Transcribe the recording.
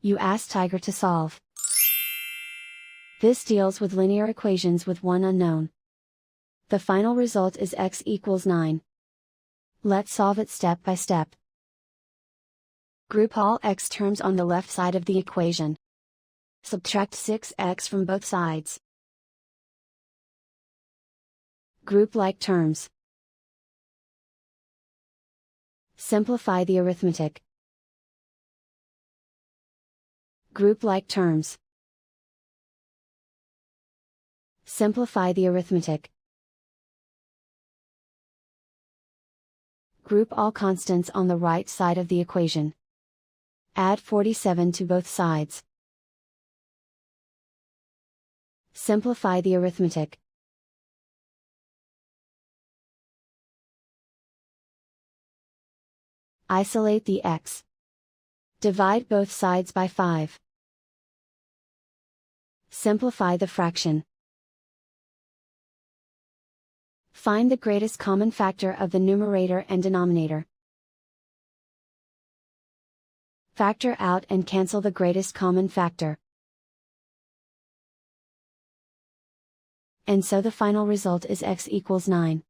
You ask Tiger to solve. This deals with linear equations with one unknown. The final result is x equals 9. Let's solve it step by step. Group all x terms on the left side of the equation. Subtract 6x from both sides. Group like terms. Simplify the arithmetic. Group like terms. Simplify the arithmetic. Group all constants on the right side of the equation. Add 47 to both sides. Simplify the arithmetic. Isolate the x. Divide both sides by 5. Simplify the fraction. Find the greatest common factor of the numerator and denominator. Factor out and cancel the greatest common factor. And so the final result is x equals 9.